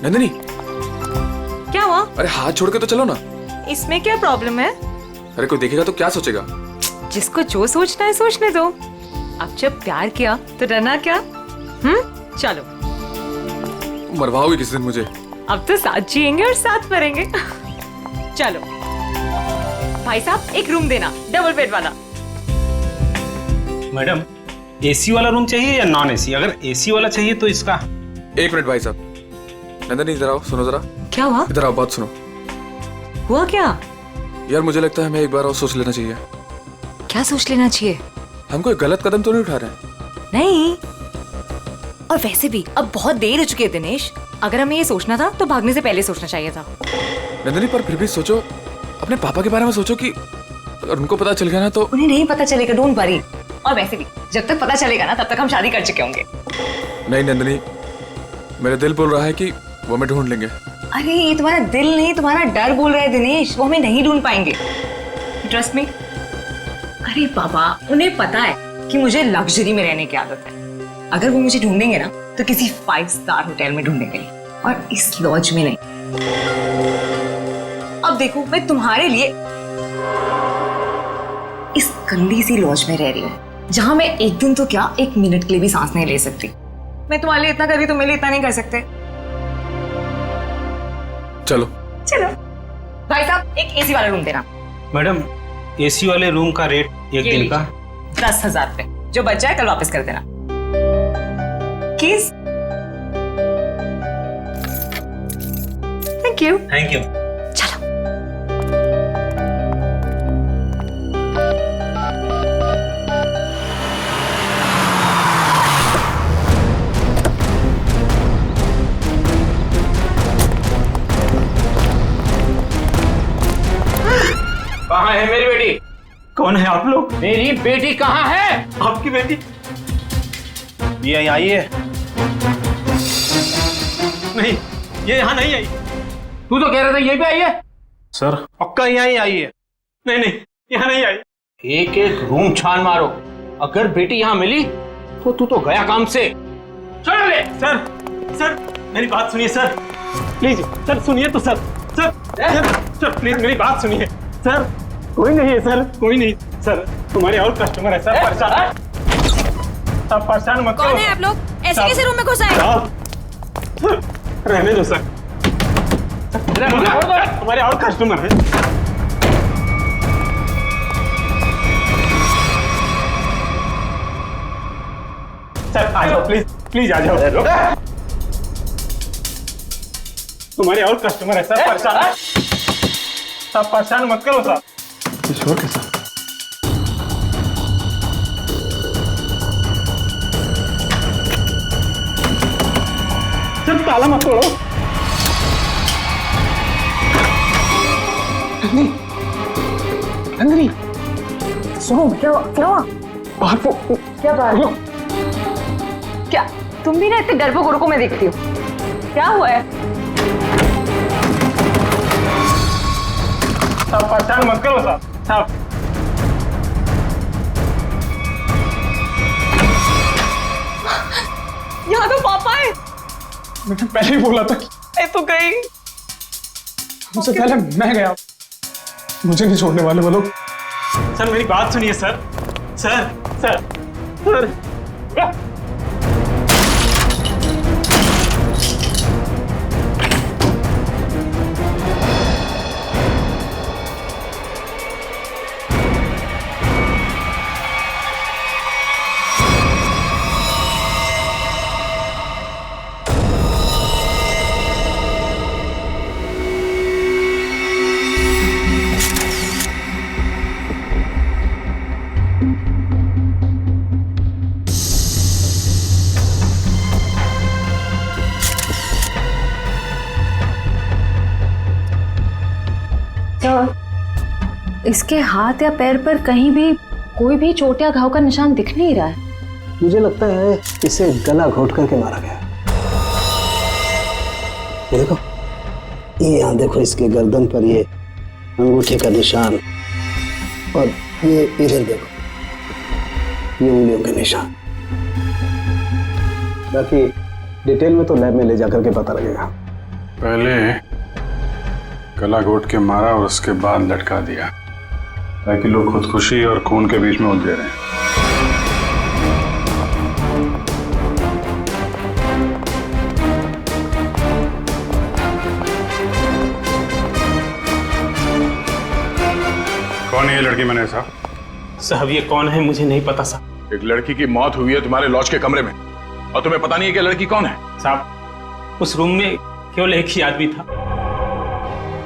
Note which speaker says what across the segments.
Speaker 1: नंदिनी,
Speaker 2: क्या हुआ?
Speaker 1: अरे हाथ छोड़ के तो चलो ना।
Speaker 2: इसमें क्या प्रॉब्लम है?
Speaker 1: अरे कोई देखेगा तो क्या सोचेगा?
Speaker 2: जिसको जो सोचना है सोचने दो। अब जब प्यार किया तो डरना क्या? चलो।
Speaker 1: मरवाओगे किसी दिन मुझे?
Speaker 2: अब तो साथ जिएंगे और साथ मरेंगे। चलो भाई साहब, एक रूम देना, डबल बेड वाला।
Speaker 3: मैडम, एसी वाला रूम चाहिए या नॉन एसी? अगर एसी वाला चाहिए तो इसका।
Speaker 1: एक मिनट भाई साहब। नंदिनी इधर आओ, सुनो जरा।
Speaker 2: क्या हुआ?
Speaker 1: इधर आओ, बात सुनो।
Speaker 2: हुआ क्या?
Speaker 1: यार मुझे लगता है हमें एक बार और सोच लेना चाहिए।
Speaker 2: क्या सोच लेना चाहिए?
Speaker 1: हम कोई गलत कदम तो नहीं उठा रहे हैं?
Speaker 2: नहीं। और वैसे भी अब बहुत देर हो चुकी है दिनेश। अगर हमें ये सोचना था तो भागने से पहले सोचना चाहिए था।
Speaker 1: नंदिनी पर फिर भी सोचो, अपने पापा के बारे में सोचो कि अगर उनको पता चल गया ना तो।
Speaker 2: उन्हें नहीं पता चलेगा, डोंट वरी। और वैसे भी जब तक पता चलेगा ना तब तक हम शादी कर चुके होंगे।
Speaker 1: नहीं नंदिनी, मेरा दिल बोल रहा है कि वो हमें ढूंढ लेंगे।
Speaker 2: अरे ये तुम्हारा दिल नहीं, तुम्हारा डर बोल रहा है दिनेश। वो हमें नहीं ढूंढ पाएंगे, ट्रस्ट मी। अरे बाबा, उन्हें पता है कि मुझे लग्जरी में रहने की आदत है। अगर वो मुझे ढूंढेंगे ना तो किसी 5 स्टार होटल में ढूंढेंगे, और इस लॉज में नहीं। अब देखो, मैं तुम्हारे लिए इस गंदी सी लॉज में रह रही हूँ, जहां मैं एक दिन तो क्या, 1 मिनट के लिए भी सांस नहीं ले सकती। मैं तुम्हारे लिए इतना कर रही, तुम मेरे लिए इतना नहीं कर सकते।
Speaker 1: चलो
Speaker 2: चलो भाई साहब, एक एसी वाला रूम देना।
Speaker 3: मैडम, एसी वाले रूम का रेट एक दिन का
Speaker 2: 10,000 रुपए। जो बचा है कल वापस कर देना। किस? Thank you.
Speaker 3: Thank you.
Speaker 2: चलो।
Speaker 4: कहाँ है मेरी बेटी?
Speaker 3: कौन है आप लोग?
Speaker 4: मेरी बेटी कहाँ है?
Speaker 3: आपकी बेटी ये आई है? नहीं, ये यहाँ नहीं आई।
Speaker 4: तू तो कह रहा था यहीं पे आई है।
Speaker 3: सर पक्का यहाँ ही आई है। नहीं नहीं, यहाँ नहीं आई।
Speaker 4: एक एक रूम छान मारो, अगर बेटी यहाँ मिली तो तू तो गया काम से। चल ले।
Speaker 3: सर सर मेरी बात सुनिए सर, प्लीज सर, सुनिए तो सर। सर सर प्लीज मेरी बात सुनिए सर। कोई नहीं है सर, कोई नहीं सर, तुम्हारे और कस्टमर है सर। परेशान, आप परेशान मत करो।
Speaker 2: कौन है आप लोग? ऐसे कैसे रूम में घुस आए?
Speaker 3: रहने दो सर, हमारे और कस्टमर है। सर आ जाओ, प्लीज प्लीज आ जाओ। तुम्हारे और कस्टमर है सर। परेशान, आप परेशान मत करो सर। ईश्वर के साथ सर, ताला मत तोड़ो। नंदिनी
Speaker 2: सुनो, क्या हुआ?
Speaker 3: बाहर को
Speaker 2: क्या बात? क्या तुम भी ना इतने डरपोक औरतों में देखती हो? क्या हुआ है?
Speaker 3: आप परेशान मत करो साहब। साहब
Speaker 2: यहाँ तो पापा है।
Speaker 3: मैंने पहले ही बोला था कि
Speaker 2: मैं तो गई।
Speaker 3: मुझसे पहले मैं गया, मुझे नहीं छोड़ने वाले वो लोग। सर मेरी बात सुनिए सर। सर सर सर
Speaker 5: इसके हाथ या पैर पर कहीं भी कोई भी चोट या घाव का निशान दिख नहीं रहा है।
Speaker 6: मुझे लगता है इसे गला घोट करके मारा गया। ये देखो, ये यहाँ देखो, इसके गर्दन पर ये अंगूठे का निशान, और ये इधर देखो, ये उंगलियों के निशान। बाकी डिटेल में तो लैब में ले जाकर के पता लगेगा।
Speaker 7: पहले गला घोट के मारा और उसके बाद लटका दिया, ताकि लोग खुदकुशी और खून के बीच में उलझे रहे। कौन है ये लड़की मैंने साहब?
Speaker 3: साहब ये कौन है मुझे नहीं पता साहब।
Speaker 8: एक लड़की की मौत हुई है तुम्हारे लॉज के कमरे में और तुम्हें पता नहीं है कि लड़की कौन है?
Speaker 3: साहब उस रूम में केवल एक ही आदमी था।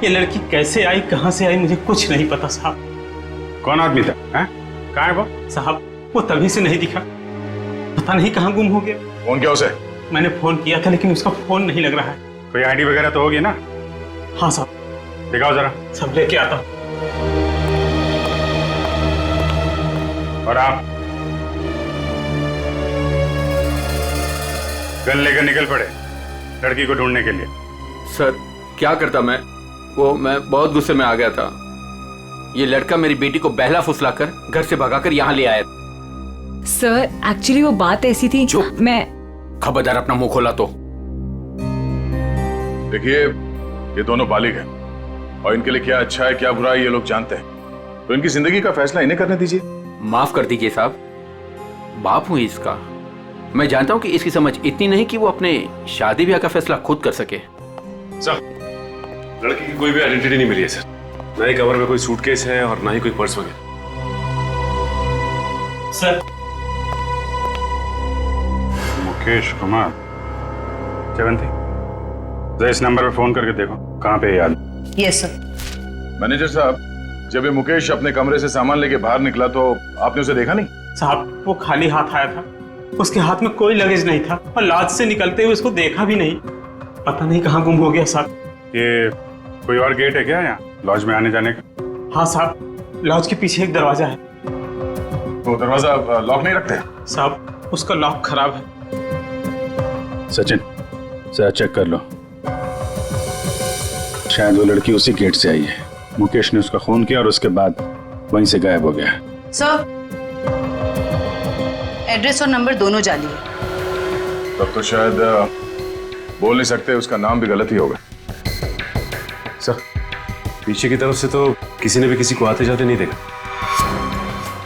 Speaker 3: ये लड़की कैसे आई, कहां से आई, मुझे कुछ नहीं पता साहब।
Speaker 7: कौन आदमी था? कहाँ है वो?
Speaker 3: साहब वो तभी से नहीं दिखा, पता नहीं कहाँ गुम हो गया।
Speaker 8: फोन किया उसे?
Speaker 3: मैंने फोन किया था लेकिन उसका फोन नहीं लग रहा है।
Speaker 7: कोई आईडी वगैरह तो होगी ना?
Speaker 3: हाँ साहब।
Speaker 7: दिखाओ जरा।
Speaker 3: सब लेके आता हूँ।
Speaker 7: और आप गन लेकर निकल पड़े लड़की को ढूंढने के लिए।
Speaker 4: सर क्या करता मैं बहुत गुस्से में आ गया था। ये लड़का मेरी बेटी को बहला फुसलाकर घर से भगाकर यहाँ ले आया।
Speaker 2: सर एक्चुअली वो बात ऐसी थी।
Speaker 4: चुप।
Speaker 2: मैं
Speaker 4: खबरदार अपना मुंह खोला तो।
Speaker 8: देखिए ये दोनों बालिग हैं और इनके लिए क्या अच्छा है क्या बुरा है ये लोग जानते हैं, तो इनकी जिंदगी का फैसला इन्हें करने दीजिए।
Speaker 4: माफ कर दीजिए साहब, बाप हूं इसका। मैं जानता हूं कि इसकी समझ इतनी नहीं कि वो अपने शादी ब्याह का फैसला खुद कर सके।
Speaker 9: सर लड़की की कोई भी आइडेंटिटी नहीं मिली है सर, ना ही कवर में कोई सूटकेस है और ना ही कोई पर्स वगैरह।
Speaker 3: सर
Speaker 7: मुकेश कुमार 70। जरा इस नंबर पर फोन करके देखो कहाँ पे है ये आदमी।
Speaker 2: Yes sir.
Speaker 8: मैनेजर साहब जब ये मुकेश अपने कमरे से सामान लेके बाहर निकला तो आपने उसे देखा नहीं?
Speaker 3: साहब वो खाली हाथ आया था, उसके हाथ में कोई लगेज नहीं था और लॉज से निकलते हुए उसको देखा भी नहीं। पता नहीं कहाँ गुम हो गया साहब।
Speaker 7: ये कोई और गेट है क्या यहाँ लॉज में आने जाने का?
Speaker 3: हाँ साहब लॉज के पीछे एक दरवाजा है।
Speaker 8: तो दरवाजा लॉक नहीं रखते?
Speaker 3: साहब उसका लॉक खराब है।
Speaker 7: सचिन जरा चेक कर लो, शायद वो लड़की उसी गेट से आई है। मुकेश ने उसका खून किया और उसके बाद वहीं से गायब हो गया।
Speaker 10: सर एड्रेस और नंबर दोनों जाली है।
Speaker 8: तब तो शायद बोल नहीं सकते, उसका नाम भी गलत ही होगा।
Speaker 9: सर पीछे की तरफ से तो किसी ने भी किसी को आते जाते नहीं देखा।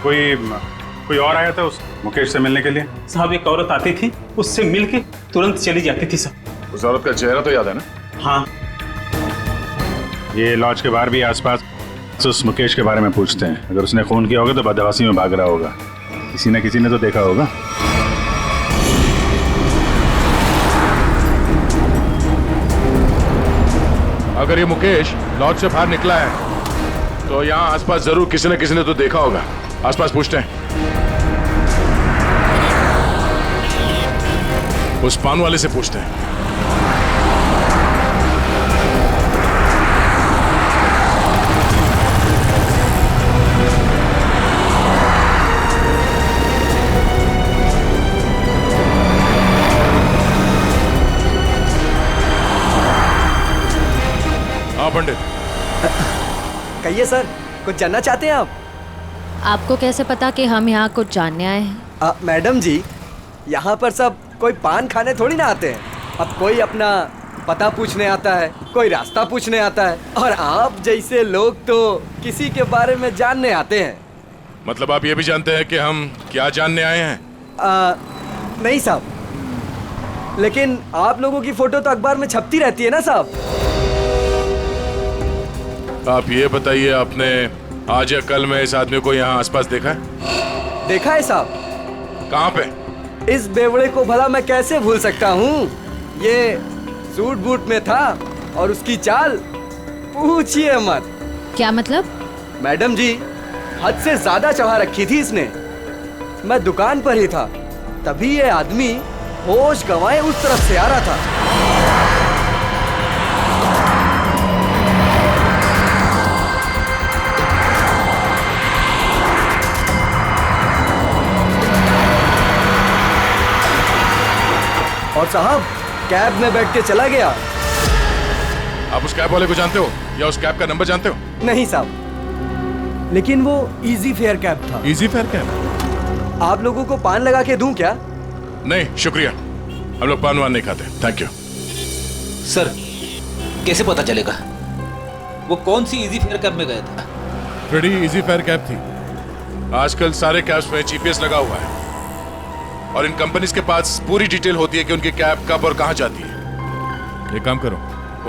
Speaker 7: कोई और आया था उस मुकेश से मिलने के लिए?
Speaker 3: साहब एक औरत आती थी, उससे मिलके तुरंत चली जाती थी साहब।
Speaker 8: उस औरत का चेहरा तो याद है ना?
Speaker 3: हाँ।
Speaker 7: ये लॉज के बाहर भी आसपास उस मुकेश के बारे में पूछते हैं। अगर उसने खून किया होगा तो बदमाशी में भाग रहा होगा, किसी न किसी ने तो देखा होगा।
Speaker 8: अगर ये मुकेश लॉज से बाहर निकला है तो यहाँ आसपास जरूर किसी न किसी ने तो देखा होगा। आसपास पूछते हैं। उस पान वाले से पूछते हैं। हाँ पंडित।
Speaker 11: कहिए सर, कुछ जानना चाहते हैं आप?
Speaker 5: आपको कैसे पता कि हम यहाँ कुछ जानने आए हैं?
Speaker 11: मैडम जी, यहाँ पर सब कोई पान खाने थोड़ी ना आते हैं। अब कोई अपना पता पूछने आता है, कोई रास्ता पूछने आता है, और आप जैसे लोग तो किसी के बारे में जानने आते हैं।
Speaker 8: मतलब आप ये भी जानते हैं कि हम क्या जानने आए हैं?
Speaker 11: नहीं साहब, लेकिन आप लोगों की फोटो तो अखबार में छपती रहती है ना साहब।
Speaker 8: आप ये बताइए, आपने आज या कल में इस आदमी को यहाँ आसपास देखा है?
Speaker 11: देखा है साहब।
Speaker 8: कहाँ पे?
Speaker 11: इस बेवड़े को भला मैं कैसे भूल सकता हूँ। ये सूट बूट में था और उसकी चाल पूछिए मत।
Speaker 5: क्या मतलब?
Speaker 11: मैडम जी, हद से ज्यादा चढ़ा रखी थी इसने। मैं दुकान पर ही था, तभी ये आदमी होश गंवाए उस तरफ से आ रहा था। और साहब कैब में बैठ के चला गया।
Speaker 8: आप उस कैब वाले को जानते हो या उस कैब का नंबर जानते हो?
Speaker 11: नहीं साहब, लेकिन वो इजी फेयर कैब था।
Speaker 8: Easy fair cab?
Speaker 11: आप लोगों को पान लगा के दूं क्या?
Speaker 8: नहीं शुक्रिया, हम लोग पान वान नहीं खाते, थैंक यू।
Speaker 9: सर
Speaker 12: कैसे पता चलेगा? वो कौन सी इजी फेयर कैब में गया था?
Speaker 8: फ्रेडी, इजी फेयर कैब थी। आजकल सारे कैब्स में जीपीएस लगा हुआ है और इन कंपनीज के पास पूरी डिटेल होती है कि उनकी कैब कब और कहां जाती है। एक काम करो,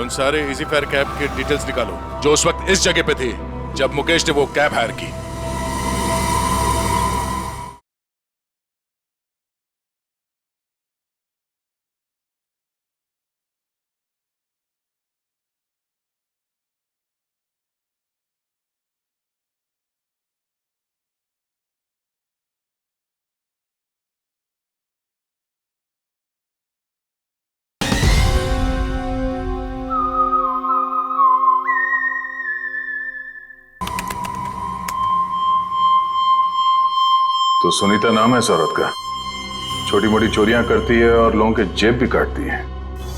Speaker 8: उन सारे इजी फेयर कैब के डिटेल्स निकालो जो उस वक्त इस जगह पे थे जब मुकेश ने वो कैब हायर की।
Speaker 7: तो सुनीता नाम है इस औरत का, छोटी मोटी चोरियां करती है और लोगों के जेब भी काटती है।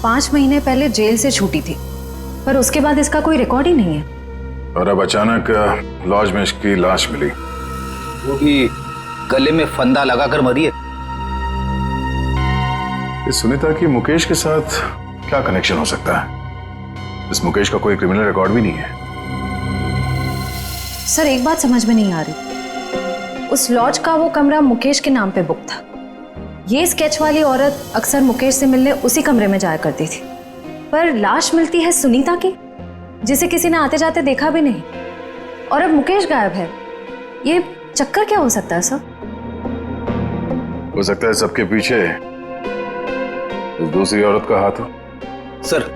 Speaker 5: 5 महीने पहले जेल से छूटी थी, पर उसके बाद इसका कोई रिकॉर्ड ही नहीं है।
Speaker 7: और अब अचानक लॉज में इसकी लाश मिली,
Speaker 12: वो भी गले में फंदा लगाकर मरी है।
Speaker 7: इस सुनीता की मुकेश के साथ क्या कनेक्शन हो सकता है? इस मुकेश का कोई क्रिमिनल रिकॉर्ड भी नहीं है।
Speaker 5: सर, एक बात समझ में नहीं आ रही, उस लॉज का वो कमरा मुकेश के नाम पे बुक था। ये स्केच वाली औरत अक्सर मुकेश से मिलने उसी कमरे में जाया करती थी, पर लाश मिलती है सुनीता की, जिसे किसी ने आते जाते देखा भी नहीं, और अब मुकेश गायब है। ये चक्कर क्या हो सकता है सर?
Speaker 7: हो सकता है सबके पीछे इस दूसरी औरत का हाथ हो।
Speaker 12: सर,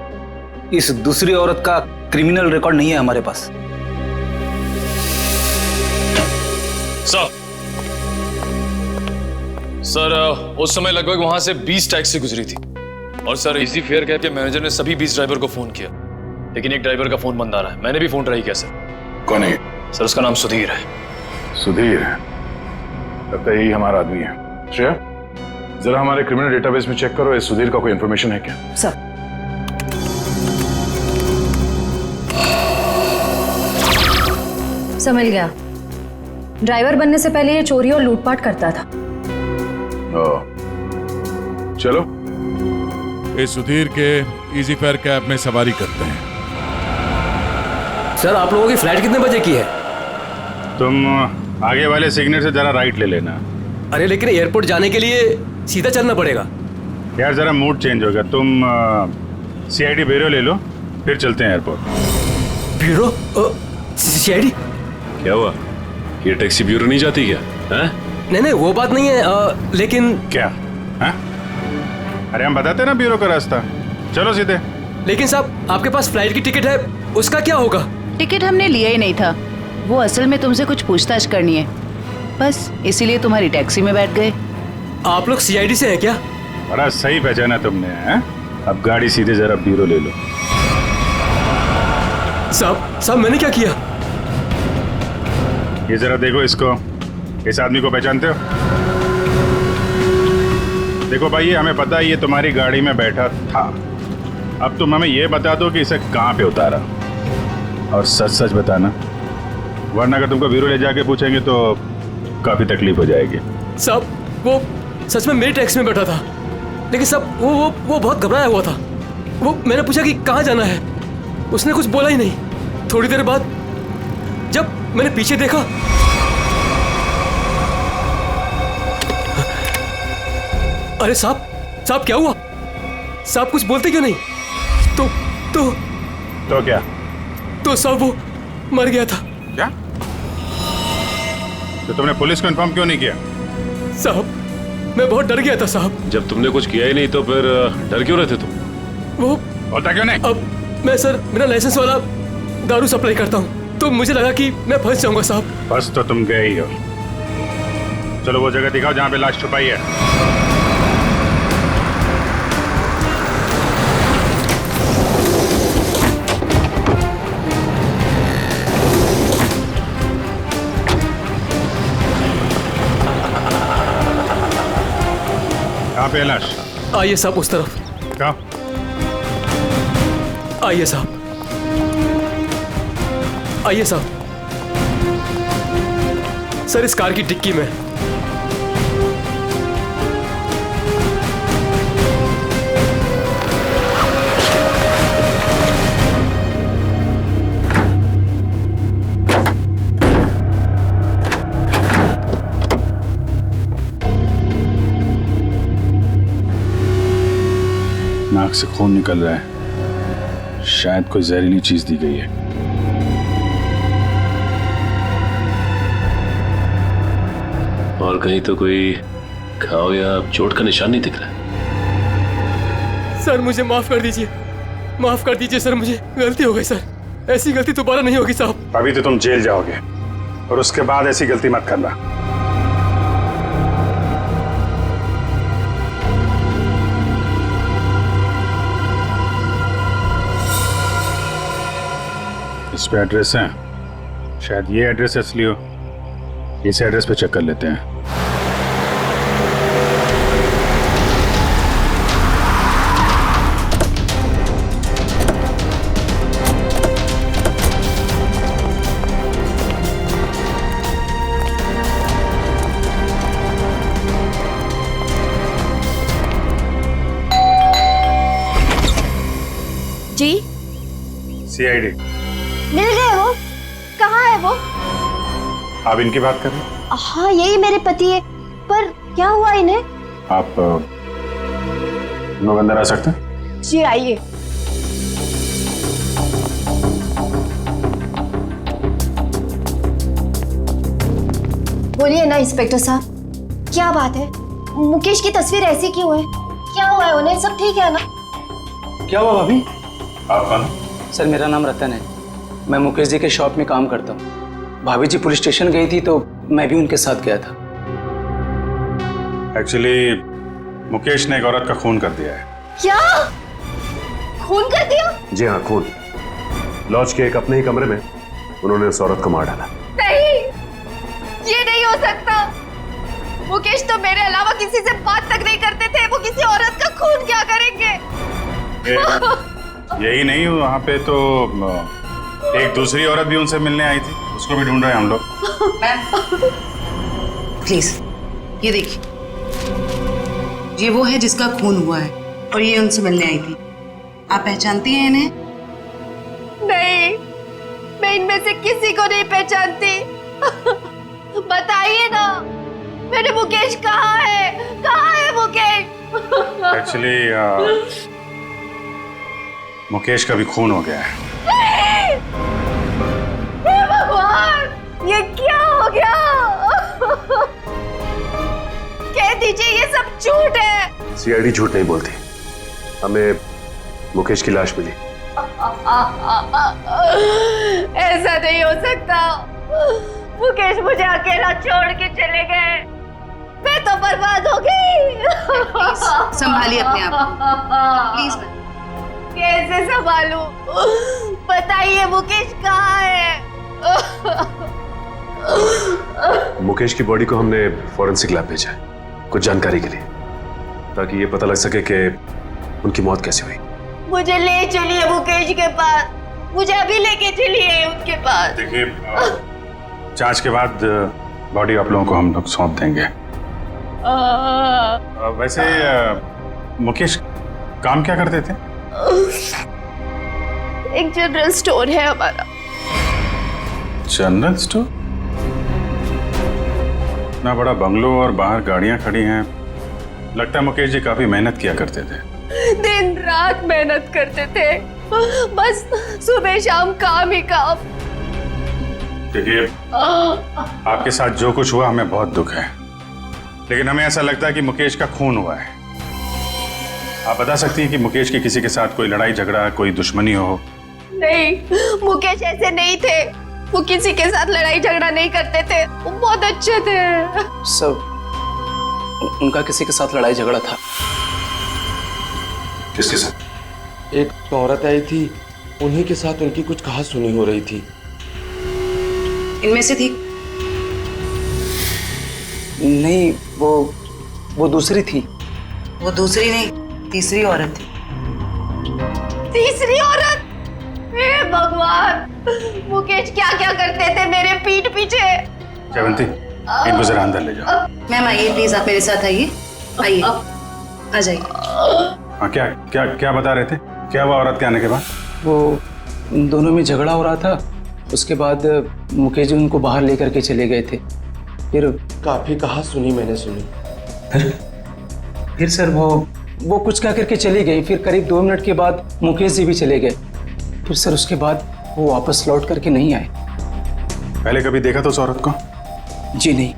Speaker 12: इस दूसरी औरत का क्रिमिनल रिकॉर्ड नहीं है हमारे पास।
Speaker 13: सर, उस समय लगभग वहां से 20 टैक्सी गुजरी थी और सर इसी फेयर कैब के मैनेजर ने सभी 20 ड्राइवर को फोन किया, लेकिन एक ड्राइवर का फोन बंद आ रहा है। मैंने भी फोन ट्राई किया सर।
Speaker 7: कौन है?
Speaker 13: सर, उसका नाम सुधीर है।
Speaker 7: सुधीर? लगता है यही हमारा आदमी है। श्रेया, जरा हमारे क्रिमिनल डेटाबेस में चेक करो, इस सुधीर का कोई इंफॉर्मेशन है क्या?
Speaker 5: सर। समझ गया, ड्राइवर बनने से पहले ये चोरी और लूटपाट करता था।
Speaker 7: चलो
Speaker 8: इस सुधीर के इजी फेयर कैब में सवारी करते हैं।
Speaker 11: सर, आप लोगों की फ्लाइट कितने बजे की है?
Speaker 7: तुम आगे वाले सिग्नल से जरा राइट ले लेना।
Speaker 11: अरे लेकिन एयरपोर्ट जाने के लिए सीधा चलना पड़ेगा।
Speaker 7: यार जरा मूड चेंज होगा, तुम सीआईडी ब्यूरो ले लो, फिर चलते हैं एयरपोर्ट।
Speaker 11: ब्यूरो? सीआईडी?
Speaker 9: क्या हुआ? ये टैक्सी ब्यूरो नहीं जाती क्या? हैं?
Speaker 11: नहीं, वो बात नहीं है, लेकिन
Speaker 7: क्या है? अरे हम बताते ना ब्यूरो का रास्ता, चलो सीधे।
Speaker 11: लेकिन साहब, आपके पास फ्लाइट की टिकट है, उसका क्या होगा?
Speaker 10: टिकट हमने लिया ही नहीं था, वो असल में तुमसे कुछ पूछताछ करनी है, बस इसीलिए तुम्हारी टैक्सी में बैठ गए।
Speaker 11: आप लोग सीआईडी से हैं क्या?
Speaker 7: बड़ा सही पहचाना तुमने, हैं? अब गाड़ी सीधे जरा ब्यूरो ले लो।
Speaker 11: साहब मैंने क्या किया?
Speaker 7: ये जरा देखो इसको, इस आदमी को पहचानते हो? देखो भाई, ये हमें पता है ये तुम्हारी गाड़ी में बैठा था। अब तुम हमें ये बता दो कि इसे कहाँ पे उतारा, और सच सच बताना, वरना अगर तुमको ब्यूरो ले जाके पूछेंगे तो काफी तकलीफ हो जाएगी।
Speaker 11: साहब, वो सच में मेरी टैक्सी में बैठा था, लेकिन साहब वो बहुत घबराया हुआ था। वो मैंने पूछा कि कहाँ जाना है, उसने कुछ बोला ही नहीं। थोड़ी देर बाद जब मैंने पीछे देखा, अरे साहब क्या हुआ? साहब कुछ बोलते क्यों नहीं? तो
Speaker 7: क्या?
Speaker 11: तो साहब वो मर गया था।
Speaker 7: क्या? तो तुमने पुलिस को इन्फॉर्म क्यों नहीं किया?
Speaker 11: साहब, मैं बहुत डर गया था साहब।
Speaker 9: जब तुमने कुछ किया ही नहीं तो फिर डर क्यों रहे थे तुम?
Speaker 11: वो
Speaker 7: होता क्यों नहीं?
Speaker 11: अब मैं सर बिना लाइसेंस वाला दारू सप्लाई करता हूँ, तो मुझे लगा कि मैं फंस जाऊंगा साहब।
Speaker 7: बस तो तुम गए ही हो। चलो वो जगह दिखाओ जहाँ पे लाश छुपाई है। कहाँ पे है लाश?
Speaker 11: आइए साहब, उस तरफ।
Speaker 7: कहाँ?
Speaker 11: आइए साहब, आइए साहब। सर, इस कार की डिक्की में।
Speaker 7: से खून निकल रहा है। शायद कोई जहरीली चीज दी गई है।
Speaker 9: और कहीं तो कोई घाव या चोट का निशान नहीं दिख रहा है।
Speaker 3: सर मुझे माफ कर दीजिए, माफ कर दीजिए सर, मुझे गलती हो गई सर। ऐसी गलती दोबारा नहीं होगी साहब।
Speaker 7: अभी तो तुम जेल जाओगे और उसके बाद ऐसी गलती मत करना। इस पे एड्रेस है, शायद ये एड्रेस असली हो। इस एड्रेस पे चेक कर लेते हैं।
Speaker 14: जी
Speaker 7: सीआईडी
Speaker 14: मिल गए वो? कहाँ है वो?
Speaker 7: आप इनकी बात कर रहे हैं?
Speaker 14: हाँ यही मेरे पति है, पर क्या हुआ इन्हें?
Speaker 7: आप लोग अंदर आ सकते हैं?
Speaker 14: जी आइए। बोलिए ना इंस्पेक्टर साहब, क्या बात है? मुकेश की तस्वीर ऐसी क्यों है? क्या हुआ है उन्हें? सब ठीक है ना?
Speaker 12: क्या हुआ भाभी?
Speaker 7: आप कौन?
Speaker 12: सर मेरा नाम रतन है, मैं मुकेश जी के शॉप में काम करता हूँ। भाभी जी पुलिस स्टेशन गई थी तो मैं भी उनके साथ गया था।
Speaker 7: एक्चुअली मुकेश ने एक औरत का खून कर दिया है।
Speaker 14: क्या? खून कर दिया?
Speaker 9: जी हाँ, खून। लॉज के एक अपने ही कमरे में उन्होंने उस औरत को मार डाला।
Speaker 14: नहीं, ये नहीं हो सकता। मुकेश तो मेरे अलावा किसी से बात तक नहीं करते थे, वो किसी औरत का खून क्या करेंगे?
Speaker 7: यही नहीं, वहाँ पे तो एक दूसरी औरत भी उनसे मिलने आई थी, उसको भी ढूंढ रहे हैं हम लोग।
Speaker 10: मैम प्लीज ये देखिए, ये वो है जिसका खून हुआ है और ये उनसे मिलने आई थी। आप पहचानती हैं इन्हें?
Speaker 14: नहीं, मैं इनमें से किसी को नहीं पहचानती। बताइए ना, मेरे मुकेश कहाँ है? कहाँ है मुकेश?
Speaker 7: एक्चुअली मुकेश का भी खून हो गया है।
Speaker 14: हे भगवान, ये क्या हो गया? कह दीजिए ये सब झूठ है।
Speaker 9: सीआईडी झूठ नहीं बोलती। हमें मुकेश की लाश मिली।
Speaker 14: ऐसा नहीं हो सकता। मुकेश मुझे अकेला छोड़ के चले गए, मैं तो बर्बाद हो गई।
Speaker 10: संभालिए अपने आप प्लीज।
Speaker 14: कैसे संभालूं? बताइए मुकेश कहाँ है?
Speaker 9: मुकेश की बॉडी को हमने फॉरेंसिक लैब भेजा है कुछ जानकारी के लिए, ताकि ये पता लग सके कि उनकी मौत कैसे हुई।
Speaker 14: मुझे ले चलिए मुकेश के पास, मुझे अभी लेके चलिए उनके पास।
Speaker 7: देखिए, जांच के बाद बॉडी आप लोगों को हम लोग सौंप देंगे। वैसे मुकेश काम क्या करते थे?
Speaker 14: एक जनरल स्टोर है हमारा।
Speaker 7: General store? इतना बड़ा बंगलो और बाहर गाड़ियां खड़ी हैं, लगता है मुकेश जी काफी मेहनत किया करते थे।
Speaker 14: दिन रात मेहनत करते थे, बस सुबह शाम काम ही काम।
Speaker 7: देखिए, आपके साथ जो कुछ हुआ हमें बहुत दुख है, लेकिन हमें ऐसा लगता है कि मुकेश का खून हुआ है। आप बता सकती हैं कि मुकेश की किसी के साथ कोई लड़ाई झगड़ा, कोई दुश्मनी हो?
Speaker 14: नहीं, मुकेश ऐसे नहीं थे। वो किसी के साथ लड़ाई झगड़ा नहीं करते थे, वो बहुत अच्छे थे।
Speaker 12: सब उनका किसी के साथ लड़ाई झगड़ा था।
Speaker 9: किसके साथ?
Speaker 15: एक औरत आई थी, उन्हीं के साथ उनकी कुछ कहा सुनी हो रही थी।
Speaker 10: इनमें से थी?
Speaker 12: नहीं, वो दूसरी थी।
Speaker 10: वो दूसरी नहीं, तीसरी औरत थी।
Speaker 14: तीसरी औरत? हे भगवान, मुकेश क्या क्या करते थे मेरे पीठ पीछे।
Speaker 7: जयवंती, इनको जरा अंदर ले जाओ।
Speaker 10: मैम आइए प्लीज, आप मेरे साथ आइए। आइए, आ जाइए।
Speaker 7: हाँ, क्या क्या क्या बता रहे थे? क्या हुआ औरत के आने के बाद?
Speaker 12: वो दोनों में झगड़ा हो रहा था, उसके बाद मुकेश जी उनको बाहर लेकर के चले गए थे। फिर
Speaker 15: काफी कहा सुनी मैंने सुनी।
Speaker 12: फिर सर वो वो कुछ कह करके चली गई, फिर करीब 2 मिनट के बाद मुकेश जी भी चले गए। फिर सर उसके बाद वो वापस लौट करके नहीं आए।
Speaker 7: पहले कभी देखा था उस औरत को?
Speaker 12: जी नहीं।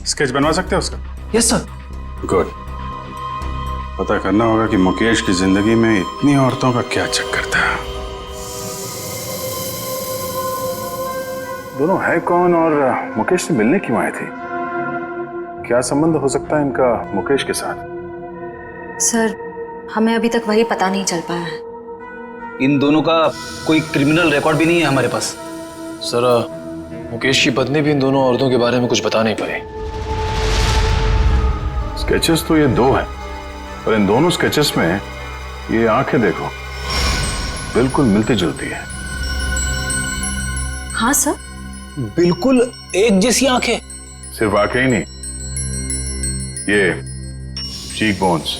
Speaker 7: स्केच बनवा सकते हैं उसका?
Speaker 12: Yes sir.
Speaker 7: गुड। पता करना होगा कि मुकेश की जिंदगी में इतनी औरतों का क्या चक्कर था। दोनों है कौन और मुकेश से मिलने क्यों आए थे? क्या संबंध हो सकता है इनका मुकेश के साथ?
Speaker 5: सर हमें अभी तक वही पता नहीं चल पाया है।
Speaker 12: इन दोनों का कोई क्रिमिनल रिकॉर्ड भी नहीं है हमारे पास।
Speaker 13: सर मुकेश की पत्नी भी इन दोनों औरतों के बारे में कुछ बता नहीं पाई।
Speaker 7: स्केचेस तो ये 2 हैं, पर इन दोनों स्केचेस में ये आंखें देखो बिल्कुल मिलती जुलती है।
Speaker 5: हाँ सर,
Speaker 12: बिल्कुल एक जैसी आंखें।
Speaker 7: सिर्फ आंखें ही नहीं, ये चीक बोन्स,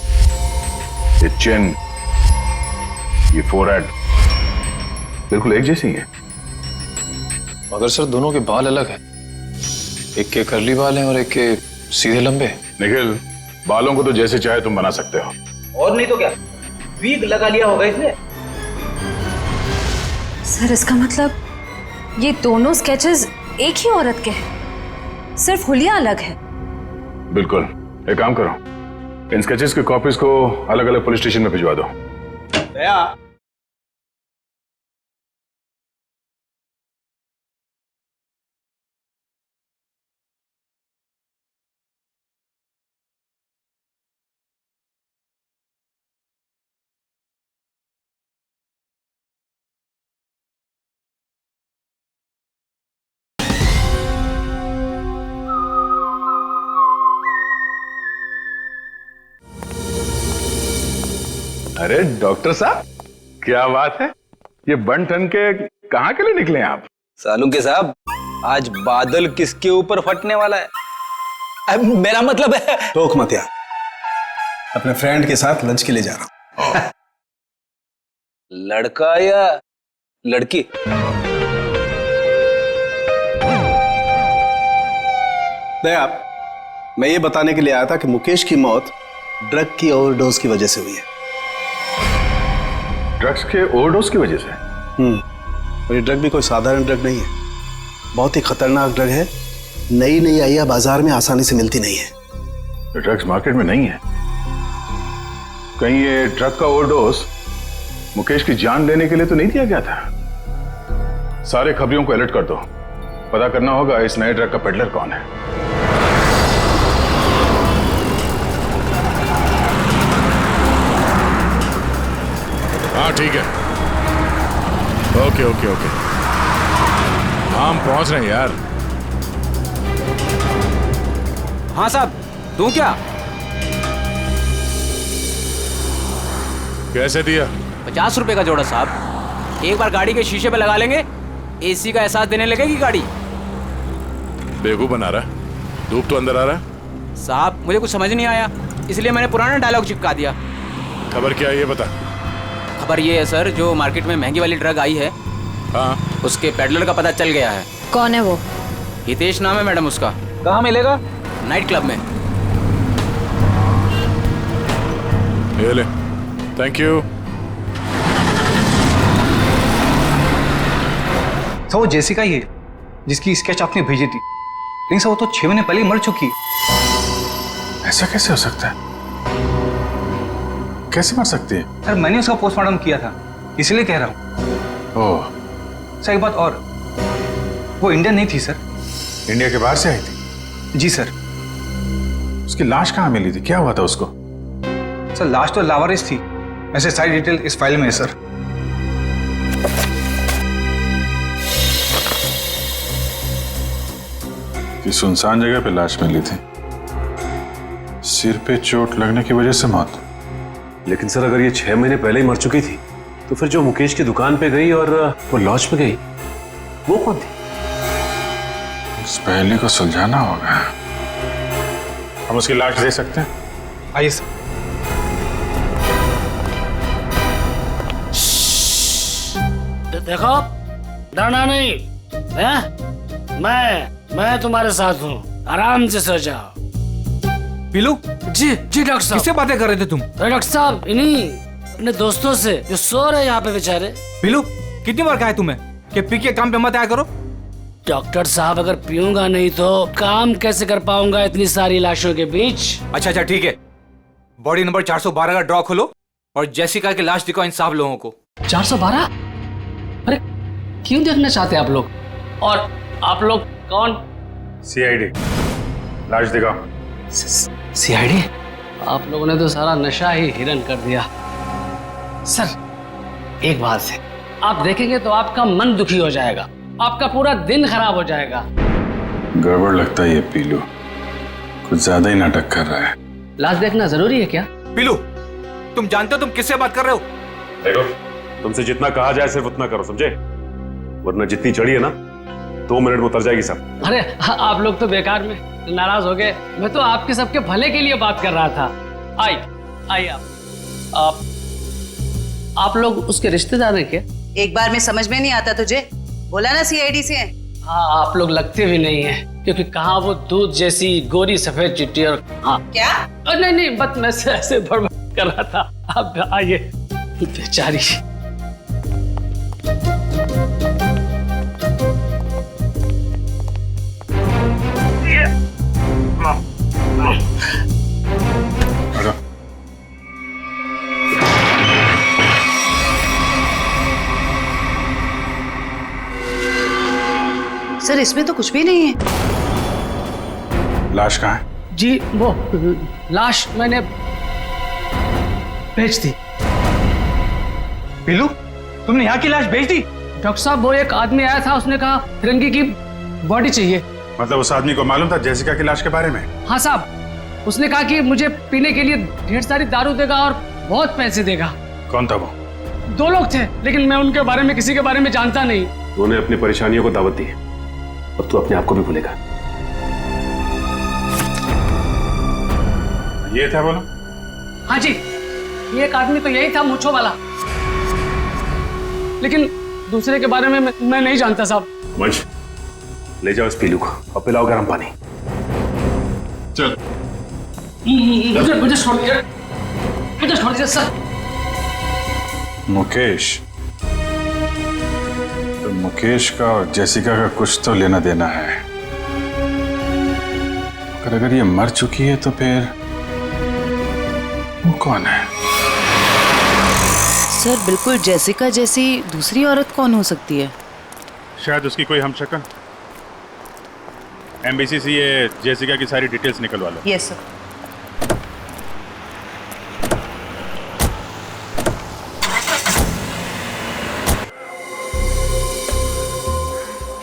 Speaker 7: ये चिन, ये फोरहेड बिल्कुल एक जैसी है।
Speaker 13: मगर सर दोनों के बाल अलग हैं। एक के कर्ली बाल हैं और एक के सीधे लंबे।
Speaker 7: निखिल, बालों को तो जैसे चाहे तुम बना सकते हो।
Speaker 12: और नहीं तो क्या, वीग लगा लिया होगा इसने।
Speaker 5: सर इसका मतलब ये दोनों स्केचेस एक ही औरत के हैं, सिर्फ हुलिया अलग है।
Speaker 7: बिल्कुल। एक काम करो, इन स्केचेस की कॉपीज को अलग अलग पुलिस स्टेशन में भिजवा दो। अरे डॉक्टर साहब, क्या बात है, ये बन ठन के कहाँ के लिए निकले आप?
Speaker 12: सालू के साहब, आज बादल किसके ऊपर फटने वाला है? अब मेरा मतलब है।
Speaker 6: टोक मत यार, अपने फ्रेंड के साथ लंच के लिए जा रहा हूं।
Speaker 12: लड़का या लड़की?
Speaker 6: दया, मैं ये बताने के लिए आया था कि मुकेश की मौत ड्रग की ओवरडोज की वजह से हुई है।
Speaker 7: ड्रग्स के ओवरडोज की वजह से?
Speaker 6: और ये ड्रग भी कोई साधारण ड्रग नहीं है, बहुत ही खतरनाक ड्रग है। नई नई आई है, बाजार में आसानी से मिलती नहीं है।
Speaker 7: ड्रग्स मार्केट में नहीं है? कहीं ये ड्रग का ओवरडोज मुकेश की जान लेने के लिए तो नहीं दिया गया था? सारे खबरियों को अलर्ट कर दो, पता करना होगा इस नए ड्रग का पेडलर कौन है।
Speaker 8: हाँ ठीक है, ओके ओके ओके, हम पहुंच रहे हैं यार।
Speaker 12: हाँ साहब, दूं क्या?
Speaker 8: कैसे दिया?
Speaker 12: 50 रुपए का जोड़ा साहब। एक बार गाड़ी के शीशे पे लगा लेंगे, एसी का एहसास देने लगेगी गाड़ी।
Speaker 8: बेवकूफ बना रहा है, धूप तो अंदर आ रहा है।
Speaker 12: साहब मुझे कुछ समझ नहीं आया, इसलिए मैंने पुराना डायलॉग चिपका दिया।
Speaker 8: खबर क्या है ये बता।
Speaker 12: खबर ये है सर, जो मार्केट में महंगी वाली ड्रग आई है,
Speaker 8: हाँ,
Speaker 12: उसके पेडलर का पता चल गया है।
Speaker 5: कौन है वो?
Speaker 12: हितेश नाम है मैडम उसका। कहाँ मिलेगा? नाइट क्लब में।
Speaker 8: ये ले, थैंक यू।
Speaker 16: सर वो जेसिका ही है जिसकी स्केच आपने भेजी थी, लेकिन सर वो तो 6 महीने पहले ही मर चुकी है।
Speaker 7: ऐसा कैसे हो सकता है? कैसे मर सकती है?
Speaker 16: सर मैंने उसका पोस्टमार्टम किया था, इसलिए कह रहा हूँ।
Speaker 7: ओह।
Speaker 16: सर एक बात और, वो इंडियन नहीं थी सर।
Speaker 7: इंडिया के बाहर से आई थी?
Speaker 16: जी सर।
Speaker 7: उसकी लाश कहाँ मिली थी, क्या हुआ था उसको?
Speaker 16: सर लाश तो लावारिस थी, वैसे सारी डिटेल इस फाइल में है सर।
Speaker 7: कि सुनसान जगह पे लाश मिली थी, सिर पे चोट लगने की वजह से मौत।
Speaker 9: लेकिन सर अगर ये 6 महीने पहले ही मर चुकी थी, तो फिर जो मुकेश की दुकान पे गई और वो लॉज पे गई, वो कौन थी?
Speaker 7: इस पहेली को सुलझाना होगा। हम उसकी लाश दे सकते हैं?
Speaker 16: आइए सर।
Speaker 17: देखो, डरना नहीं है? मैं तुम्हारे साथ हूँ, आराम से सो जाओ।
Speaker 16: पीलू,
Speaker 17: जी जी डॉक्टर साहब।
Speaker 16: किससे बातें कर रहे थे तुम?
Speaker 17: अरे डॉक्टर साहब, इन्हीं अपने दोस्तों से जो सो रहे यहाँ पे बेचारे।
Speaker 16: पीलू, कितनी बार कहा है तुम्हें कि पी के काम पे मत आया करो?
Speaker 17: डॉक्टर साहब, अगर पीऊंगा नहीं तो काम कैसे कर पाऊंगा इतनी सारी लाशों के बीच?
Speaker 16: अच्छा ठीक है, बॉडी नंबर 412 का ड्रॉ खोलो और जेसिका की लाश दिखाओ इन साहब लोगों को।
Speaker 17: 412? अरे क्यों देखना चाहते हैं आप लोग? और आप लोग कौन?
Speaker 7: सीआईडी, लाश दिखाओ।
Speaker 17: सीआईडी? आप लोगों ने तो सारा नशा ही हिरन कर दिया। सर, एक बात है, आप देखेंगे तो आपका मन दुखी हो जाएगा, आपका पूरा दिन खराब हो जाएगा।
Speaker 7: गड़बड़ लगता है ये पीलू, कुछ ज्यादा ही नाटक कर रहा है।
Speaker 17: लाश देखना जरूरी है क्या?
Speaker 16: पीलू, तुम जानते हो तुम किससे बात कर रहे हो?
Speaker 9: देखो, तुमसे जितना कहा जाए सिर्फ उतना करो, समझे? वरना जितनी चढ़ी है ना 2 मिनट में उतर जाएगी सब।
Speaker 17: अरे आप लोग तो बेकार में नाराज हो गए, मैं तो आपके सबके भले के लिए बात कर रहा था। आई आप लोग उसके रिश्तेदार हैं क्या?
Speaker 10: एक बार में समझ में नहीं आता तुझे? बोला ना सीआईडी से।
Speaker 17: हाँ, आप लोग लगते भी नहीं है, क्योंकि कहाँ वो दूध जैसी गोरी सफेद चिट्टी और हाँ
Speaker 10: क्या?
Speaker 17: नहीं बस मैं ऐसे बड़बड़ कर रहा था। अब आइए, बेचारी।
Speaker 10: सर, इसमें तो कुछ भी नहीं है।
Speaker 7: लाश कहाँ है?
Speaker 17: जी वो लाश मैंने भेज दी।
Speaker 16: पीलू, तुमने यहाँ की लाश भेज दी?
Speaker 17: डॉक्टर साहब, वो एक आदमी आया था, उसने कहा फिरंगी की बॉडी चाहिए।
Speaker 7: मतलब उस आदमी को मालूम था जेसिका की लाश के बारे में?
Speaker 17: हाँ साहब, उसने कहा कि मुझे पीने के लिए ढेर सारी दारू देगा और बहुत पैसे देगा।
Speaker 7: कौन था वो?
Speaker 17: 2 लोग थे, लेकिन मैं उनके बारे में किसी के बारे में जानता नहीं।
Speaker 9: तूने अपनी परेशानियों को दावत दी, अब तू अपने आप को भी भूलेगा।
Speaker 7: ये था बोलो?
Speaker 17: हाँ जी, ये एक आदमी तो यही था, मूंछों वाला, लेकिन दूसरे के बारे में मैं नहीं जानता साहब।
Speaker 9: वंश, ले जाओ इस पीलू को और पिलाओ गर्म पानी।
Speaker 7: चल।
Speaker 17: मुझे छोड़ दीजिए सर।
Speaker 7: मुकेश, तो मुकेश का और जेसिका का कुछ तो लेना देना है। अगर ये मर चुकी है तो फिर वो कौन है?
Speaker 10: सर, बिल्कुल जेसिका जैसी दूसरी औरत कौन हो सकती है?
Speaker 7: शायद उसकी कोई हमशक्ल। एमबीसी से ये जेसिका की सारी डिटेल्स निकलवा लो।
Speaker 10: Yes sir.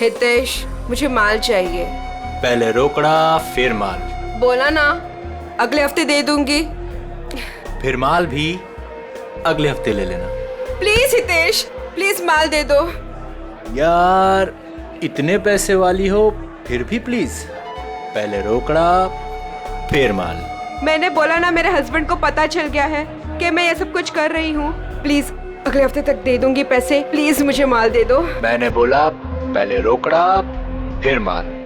Speaker 18: हितेश, मुझे माल चाहिए।
Speaker 12: पहले रोकड़ा फिर माल।
Speaker 18: बोला ना, अगले हफ्ते दे दूंगी।
Speaker 12: फिर माल भी अगले हफ्ते ले लेना।
Speaker 18: प्लीज हितेश, प्लीज माल दे दो।
Speaker 12: यार, इतने पैसे वाली हो फिर भी प्लीज, पहले रोकड़ा फिर माल।
Speaker 18: मैंने बोला ना, मेरे हस्बैंड को पता चल गया है कि मैं ये सब कुछ कर रही हूँ। प्लीज अगले हफ्ते तक दे दूंगी पैसे। प्लीज मुझे माल दे दो।
Speaker 12: मैंने बोला पहले रोकड़ा फिर माल।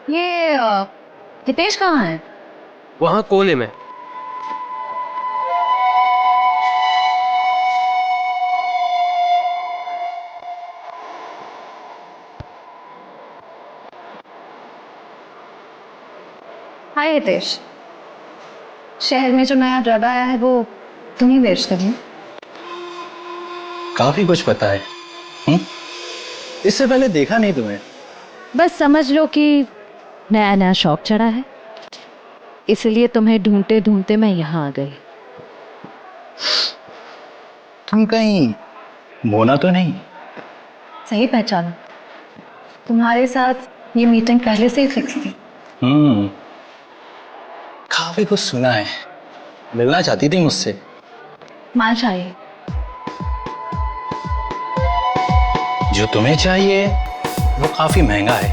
Speaker 5: ये हितेश कहाँ है?
Speaker 19: वहां कोने में।
Speaker 5: हाय हितेश, शहर में जो नया ड्रग आया है वो तुम ही वेस्ट कर लो।
Speaker 16: काफी कुछ पता है। इससे पहले देखा नहीं तुम्हें।
Speaker 20: बस समझ लो कि नया नया शौक चढ़ा है, इसलिए तुम्हें ढूंढते ढूंढते मैं यहाँ आ गई।
Speaker 16: तुम कहीं मोना तो नहीं?
Speaker 5: सही पहचाना, तुम्हारे साथ ये मीटिंग पहले से ही फिक्स थी।
Speaker 16: काफी कुछ सुना है। मिलना चाहती थी मुझसे।
Speaker 5: माल चाहिए।
Speaker 16: जो तुम्हें चाहिए वो काफी महंगा है।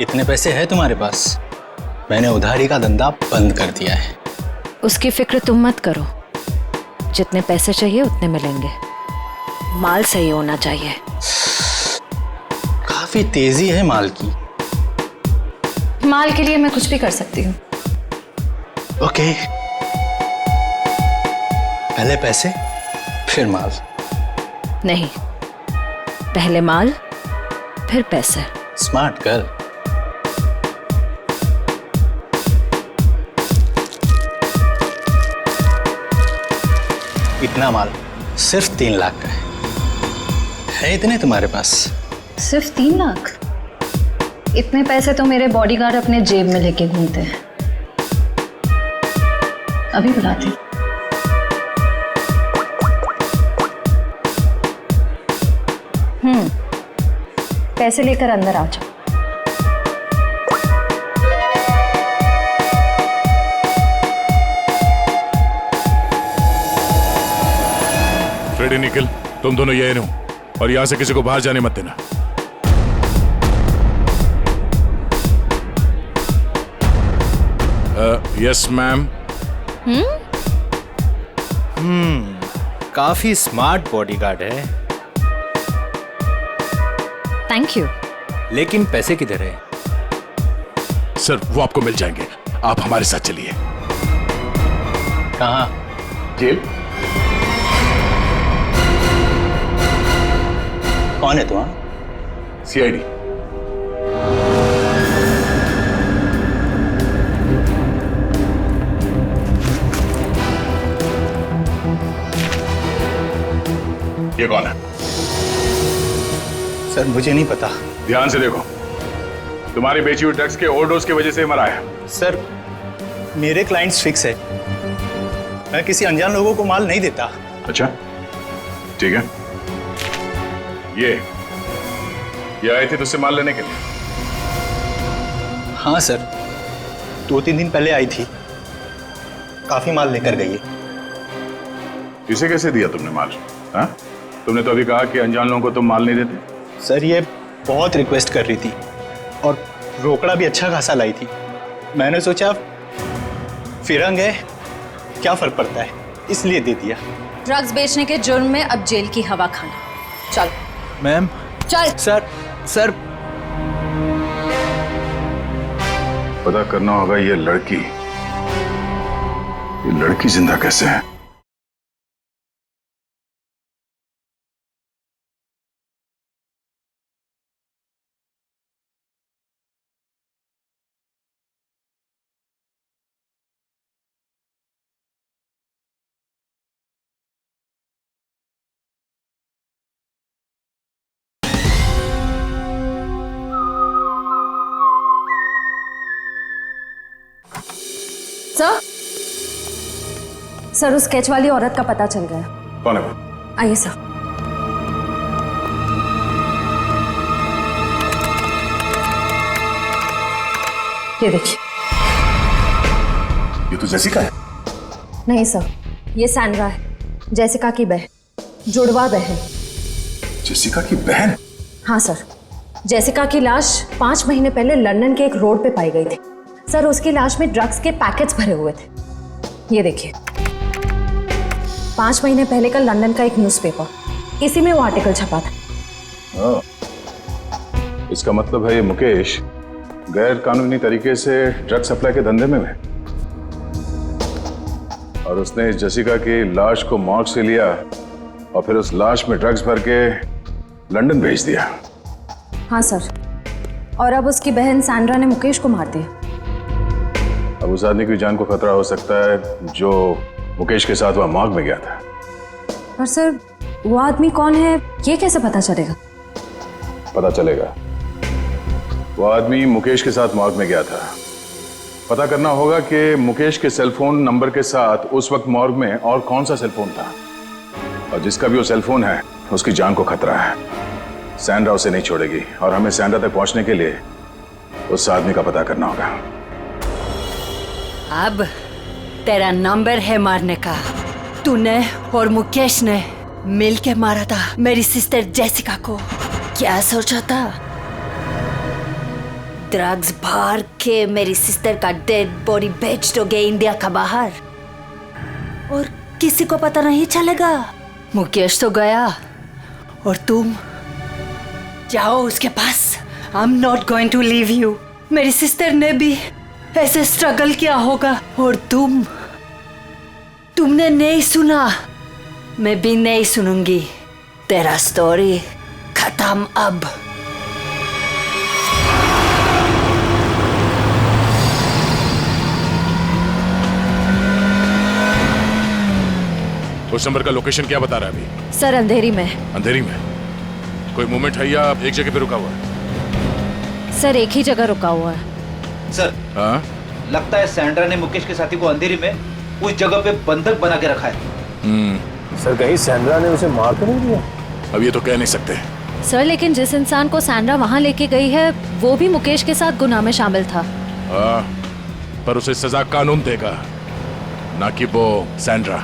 Speaker 16: इतने पैसे है तुम्हारे पास? मैंने उधारी का धंधा बंद कर दिया है।
Speaker 20: उसकी फिक्र तुम मत करो, जितने पैसे चाहिए उतने मिलेंगे। माल सही होना चाहिए।
Speaker 16: काफी तेजी है माल की।
Speaker 5: माल के लिए मैं कुछ भी कर सकती हूँ।
Speaker 16: ओके, पहले पैसे फिर माल।
Speaker 20: नहीं, पहले माल फिर पैसे।
Speaker 16: Smart girl. इतना माल सिर्फ 3 लाख का है इतने तुम्हारे पास?
Speaker 5: सिर्फ 3 लाख? इतने पैसे तो मेरे बॉडीगार्ड अपने जेब में लेके घूमते हैं। अभी बुलाती। पैसे लेकर अंदर आ जाओ।
Speaker 8: फ्रेडी निकल, तुम दोनों यही रहो और यहां से किसी को बाहर जाने मत देना। Yes ma'am.
Speaker 16: काफी स्मार्ट बॉडीगार्ड है।
Speaker 20: Thank you.
Speaker 16: लेकिन पैसे किधर है?
Speaker 8: सर वो आपको मिल जाएंगे, आप हमारे साथ चलिए।
Speaker 16: कहाँ?
Speaker 8: जेल।
Speaker 16: कौन है तुम?
Speaker 8: सीआईडी। ये कौन है?
Speaker 16: सर मुझे नहीं पता।
Speaker 8: ध्यान से देखो, तुम्हारी बेची हुई ड्रग्स के ओवरडोज की वजह से मरा है।
Speaker 16: सर मेरे क्लाइंट्स फिक्स है, मैं किसी अनजान लोगों को माल नहीं देता।
Speaker 8: अच्छा ठीक है। ये आए थे तुझसे माल लेने के लिए?
Speaker 16: हाँ सर, 2-3 दिन पहले आई थी, काफी माल लेकर गई है।
Speaker 8: इसे कैसे दिया तुमने माल? हाँ, तुमने तो अभी कहा कि अनजान लोगों को तुम माल नहीं देते।
Speaker 16: सर ये बहुत रिक्वेस्ट कर रही थी और रोकड़ा भी अच्छा खासा लाई थी। मैंने सोचा फिरंग है, क्या फर्क पड़ता है, इसलिए दे दिया।
Speaker 5: ड्रग्स बेचने के जुर्म में अब जेल की हवा खाना। चल
Speaker 16: मैम।
Speaker 5: चल।
Speaker 16: सर
Speaker 8: पता करना होगा ये लड़की जिंदा कैसे है।
Speaker 5: सर उस स्केच वाली औरत का पता चल गया।
Speaker 8: कौन है वो?
Speaker 5: आइए सर। ये देखिए।
Speaker 8: ये तो जेसिका है।
Speaker 5: नहीं सर, ये सैंड्रा है, जेसिका की बहन, जुड़वा बहन।
Speaker 8: जेसिका की बहन?
Speaker 5: हाँ सर, जेसिका की लाश 5 महीने पहले लंदन के एक रोड पे पाई गई थी। सर उसकी लाश में ड्रग्स के पैकेट्स भरे हुए थे। ये देखिए, 5 महीने पहले का लंदन का एक न्यूज़पेपर, इसी में वो आर्टिकल छपा था।
Speaker 8: इसका मतलब है ये मुकेश गैर कानूनी तरीके से ड्रग सप्लाई के धंधे में है और उसने इस जेसिका की लाश को मॉर्ग से लिया और फिर उस लाश में ड्रग्स भर के लंदन भेज दिया।
Speaker 5: हाँ सर, और अब उसकी बहन सैंड्रा ने मुकेश को मार दिया।
Speaker 8: अब उस आदमी की जान को खतरा हो सकता है जो
Speaker 7: मुकेश के साथ वह मॉर्ग में गया था।
Speaker 5: पर सर वो आदमी कौन है ये कैसे पता चलेगा?
Speaker 7: पता चलेगा। वो आदमी मुकेश के साथ मॉर्ग में गया था। पता करना होगा कि मुकेश के सेलफोन नंबर के साथ उस वक्त मॉर्ग में और कौन सा सेलफोन था, और जिसका भी वो सेलफोन है उसकी जान को खतरा है। सैंड्रा उसे नहीं छोड़ेगी और हमें सैंड्रा तक पहुंचने के लिए उस आदमी का पता करना होगा।
Speaker 21: अब तेरा नंबर है मारने का। तूने और मुकेश ने मिलके मारा था मेरी सिस्टर जेसिका को। क्या सोचा था? ड्रग्स भर के मेरी सिस्टर का डेड बॉडी बेच दोगे इंडिया का बाहर और किसी को पता नहीं चलेगा। मुकेश तो गया और तुम जाओ उसके पास। I am not going to leave you. मेरी सिस्टर ने भी ऐसे स्ट्रगल किया होगा और तुमने नहीं सुना, मैं भी नहीं सुनूंगी। तेरा स्टोरी खत्म अब।
Speaker 8: उस नंबर का लोकेशन क्या बता रहा है अभी?
Speaker 5: सर अंधेरी में।
Speaker 8: अंधेरी में? कोई मूवमेंट है या एक जगह पे रुका हुआ है?
Speaker 5: सर एक ही जगह रुका हुआ है।
Speaker 22: सर
Speaker 8: हाँ?
Speaker 22: लगता है सैंड्रा ने मुकेश के साथी को अंधेरी में उस जगह पे बंधक बना के रखा है।
Speaker 6: सर कहीं सैंड्रा ने उसे मार तो नहीं दिया?
Speaker 8: अब ये तो कह नहीं सकते
Speaker 5: सर, लेकिन जिस इंसान को सैंड्रा वहां लेके गई है वो भी मुकेश के साथ गुनाह में शामिल था।
Speaker 8: हाँ, पर उसे सजा कानून देगा, ना कि वो सैंड्रा।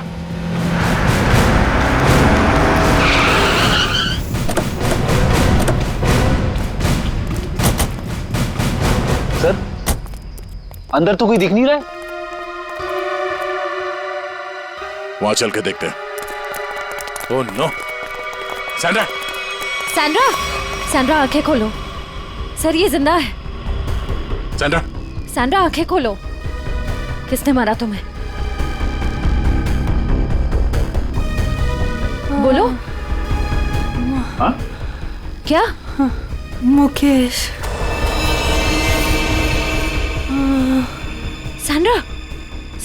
Speaker 22: सर अंदर तो कोई दिख नहीं रहा है।
Speaker 8: वहां चल के देखते हैं। Oh no, Sandra!
Speaker 5: Sandra! Sandra आंखें खोलो। सर ये जिंदा है।
Speaker 8: सैंड्रा!
Speaker 5: सैंड्रा आंखें खोलो। किसने मारा तुम्हें? बोलो।
Speaker 22: हाँ?
Speaker 5: क्या?
Speaker 21: मुकेश।
Speaker 5: सैंड्रा!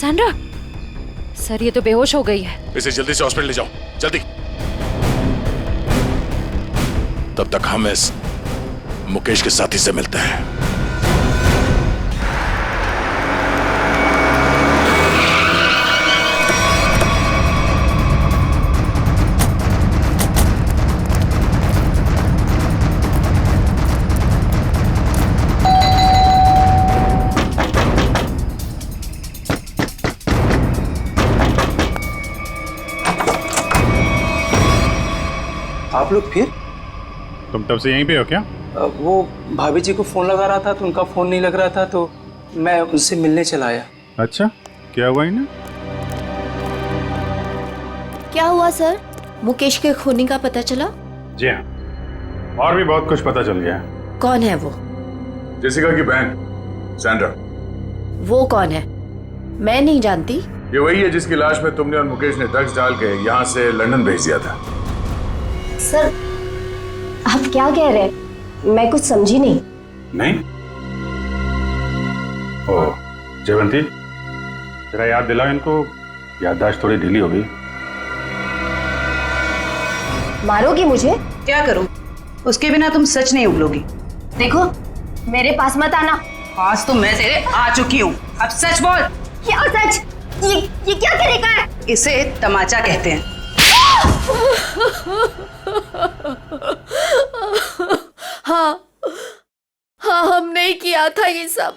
Speaker 5: सैंड्रा! सर ये तो बेहोश हो गई है।
Speaker 8: इसे जल्दी से हॉस्पिटल ले जाओ, जल्दी। तब तक हम इस मुकेश के साथी से मिलते हैं।
Speaker 12: आप लोग फिर?
Speaker 7: तुम तब से यहीं पे हो क्या?
Speaker 12: वो भाभी जी को फोन लगा रहा था तो उनका फोन नहीं लग रहा था तो मैं उनसे मिलने चला आया।
Speaker 7: अच्छा, क्या हुआ इन्हें?
Speaker 14: क्या हुआ सर? मुकेश के खूनी का पता चला?
Speaker 7: जी हाँ, और भी बहुत कुछ पता चल गया।
Speaker 14: कौन है वो?
Speaker 7: जेसिका की बहन सैंड्रा।
Speaker 14: वो कौन है? मैं नहीं जानती।
Speaker 7: ये वही है जिसकी लाश में तुमने और मुकेश ने ड्रग्स डाल के यहाँ से लंदन भेज दिया था।
Speaker 23: सर आप क्या कह रहे हैं? मैं कुछ समझी नहीं।
Speaker 7: नहीं? ओह जयवंती, जरा याद दिलाओ इनको, याददाश्त थोड़ी ढीली हो गई।
Speaker 23: मारोगी मुझे?
Speaker 10: क्या करूं? उसके बिना तुम सच नहीं उगलोगी।
Speaker 23: देखो मेरे पास मत आना।
Speaker 10: आज तो मैं तेरे आ चुकी हूँ, अब सच बोल।
Speaker 23: क्या सच? ये क्या तरीका है?
Speaker 10: इसे तमाचा कहते हैं।
Speaker 14: हाँ हाँ हमने ही किया था ये सब।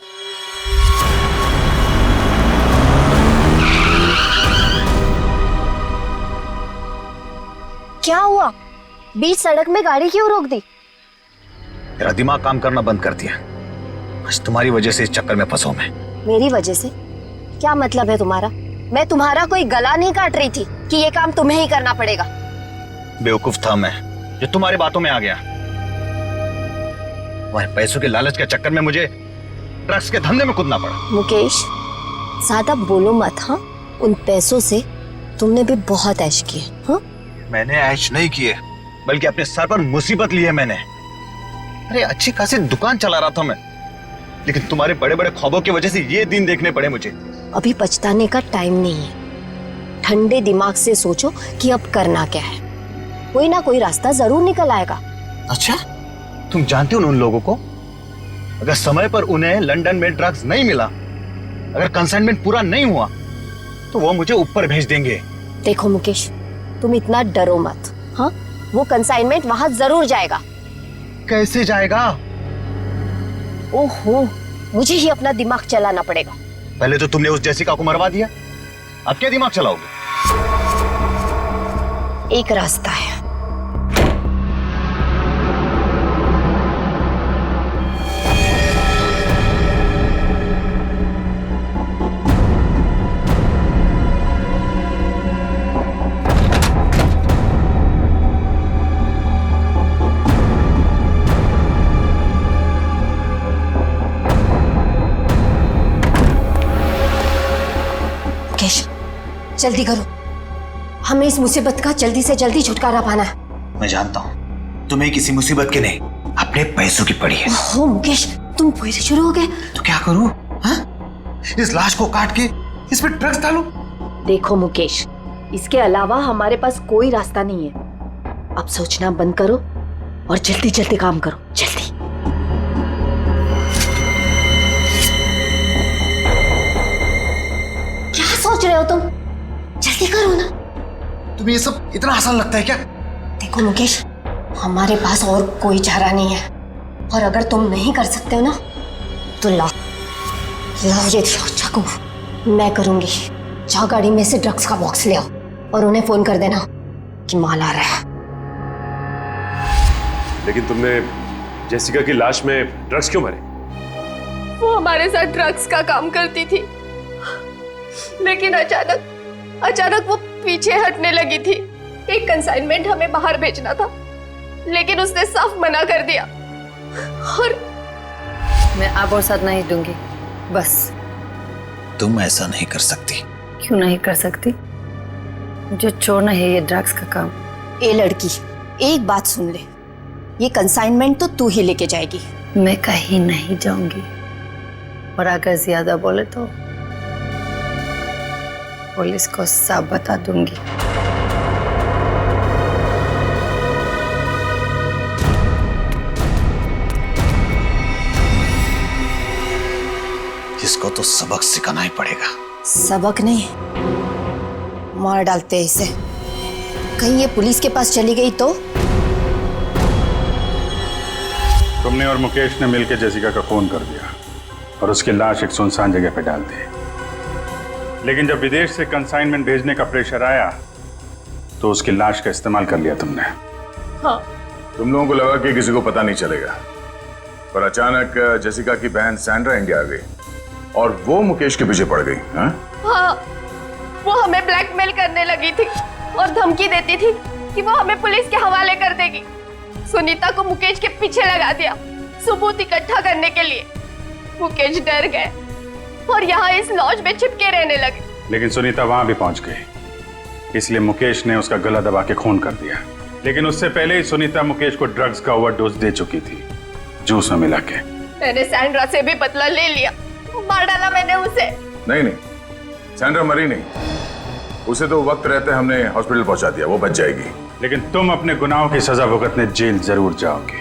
Speaker 23: क्या हुआ? बीच सड़क में गाड़ी क्यों रोक दी?
Speaker 24: तेरा दिमाग काम करना बंद कर दिया। बस तुम्हारी वजह से इस चक्कर में फंसा मैं।
Speaker 23: मेरी वजह से? क्या मतलब है तुम्हारा? मैं तुम्हारा कोई गला नहीं काट रही थी कि ये काम तुम्हें ही करना पड़ेगा।
Speaker 24: बेवकूफ था मैं जो तुम्हारी बातों में आ गया। तुम्हारे पैसों के लालच के चक्कर में मुझे ड्रग्स के धंधे में कूदना पड़ा।
Speaker 23: मुकेश ज्यादा बोलो मत। हाँ, उन पैसों से तुमने भी बहुत ऐश किए। हाँ,
Speaker 24: मैंने ऐश नहीं किए, बल्कि अपने सर पर मुसीबत ली है मैंने। अरे अच्छी खासी दुकान चला रहा था मैं, लेकिन तुम्हारे बड़े बड़े ख्वाबों की वजह से ये दिन देखने पड़े मुझे।
Speaker 23: अभी पछताने का टाइम नहीं है। ठंडे दिमाग से सोचो कि अब करना क्या है। कोई ना कोई रास्ता जरूर निकल आएगा।
Speaker 24: अच्छा, तुम जानते हो उन लोगों को? अगर समय पर उन्हें लंदन में ड्रग्स नहीं मिला, अगर कंसाइनमेंट पूरा नहीं हुआ, तो वो मुझे ऊपर भेज देंगे।
Speaker 23: देखो मुकेश, तुम इतना डरो मत। हाँ, वो कंसाइनमेंट वहां जरूर जाएगा।
Speaker 24: कैसे जाएगा?
Speaker 23: ओहो, मुझे ही अपना दिमाग चलाना पड़ेगा।
Speaker 24: पहले तो तुमने उस जेसिका को मरवा दिया, अब क्या दिमाग चलाओगे?
Speaker 23: एक रास्ता है। जल्दी करो, हमें इस मुसीबत का जल्दी से जल्दी छुटकारा पाना है।
Speaker 24: मैं जानता हूँ तुम्हें किसी मुसीबत की नहीं, अपने पैसों की पड़ी है।
Speaker 23: ओह मुकेश, तुम फिर से शुरू हो गए।
Speaker 24: तो क्या करूँ? इस लाश को काट के इस पे ड्रग्स डालूं?
Speaker 23: देखो मुकेश, इसके अलावा हमारे पास कोई रास्ता नहीं है। अब सोचना बंद करो और जल्दी जल्दी काम करो, जल्दी। क्या सोच रहे हो तुम? जल्दी करो ना।
Speaker 24: तुम्हें ये सब इतना आसान लगता है क्या?
Speaker 23: देखो मुकेश, हमारे पास और कोई चारा नहीं है, और अगर तुम नहीं कर सकते हो ना, तो लाओ ये चाकू, मैं करूंगी। जाओ गाड़ी में से ड्रग्स का बॉक्स ले आओ और उन्हें फोन कर देना कि माल आ रहा है।
Speaker 9: लेकिन तुमने जेसिका की लाश में ड्रग्स क्यों भरे?
Speaker 14: वो हमारे साथ ड्रग्स का काम करती थी, लेकिन अचानक वो पीछे हटने लगी थी। एक कंसाइनमेंट हमें बाहर भेजना था, लेकिन उसने साफ मना कर दिया। और
Speaker 21: मैं आप और साथ नहीं दूंगी, बस।
Speaker 24: तुम ऐसा नहीं कर सकती।
Speaker 21: क्यों नहीं कर सकती? मुझे छोड़ना है ये ड्रग्स का काम।
Speaker 23: ए लड़की, एक बात सुन ले, ये कंसाइनमेंट तो तू ही लेके जाएगी।
Speaker 21: मैं कहीं नहीं जाऊंगी, और अगर ज्यादा बोले तो पुलिस को सब बता दूंगी।
Speaker 24: इसको तो सबक सिखाना ही पड़ेगा।
Speaker 23: सबक नहीं, मार डालते हैं इसे। कहीं ये पुलिस के पास चली गई तो?
Speaker 7: तुमने और मुकेश ने मिलकर जेसिका का खून कर दिया और उसकी लाश एक सुनसान जगह पे डाल दी। लेकिन जब विदेश से कंसाइनमेंट भेजने का प्रेशर आया तो उसकी लाश का इस्तेमाल कर लिया तुमने।
Speaker 14: हाँ।
Speaker 8: तुम लोगों को लगा कि किसी को पता नहीं चलेगा, पर अचानक जेसिका की बहन सैंड्रा इंडिया आ गई और वो मुकेश के पीछे पड़ गई।
Speaker 14: हाँ, वो हमें ब्लैकमेल करने लगी थी और धमकी देती थी कि वो हमें पुलिस के हवाले कर देगी। सुनीता को मुकेश के पीछे लगा दिया सबूत इकट्ठा करने के लिए। मुकेश डर गए और यहाँ इस लॉज में चिपके रहने लगे।
Speaker 7: लेकिन सुनीता वहां भी पहुंच गई, इसलिए मुकेश ने उसका गला दबा के खून कर दिया। लेकिन उससे पहले ही सुनीता मुकेश को ड्रग्स का ओवरडोज दे चुकी थी, जूस में मिला के।
Speaker 14: मैंने सैंड्रा से भी बदला ले लिया, मार डाला मैंने उसे।
Speaker 8: नहीं, सैंड्रा मरी नहीं, उसे तो वक्त रहते हमने हॉस्पिटल पहुंचा दिया, वो बच जाएगी।
Speaker 7: लेकिन तुम अपने गुनाहों की सजा भुगतने जेल जरूर जाओगे।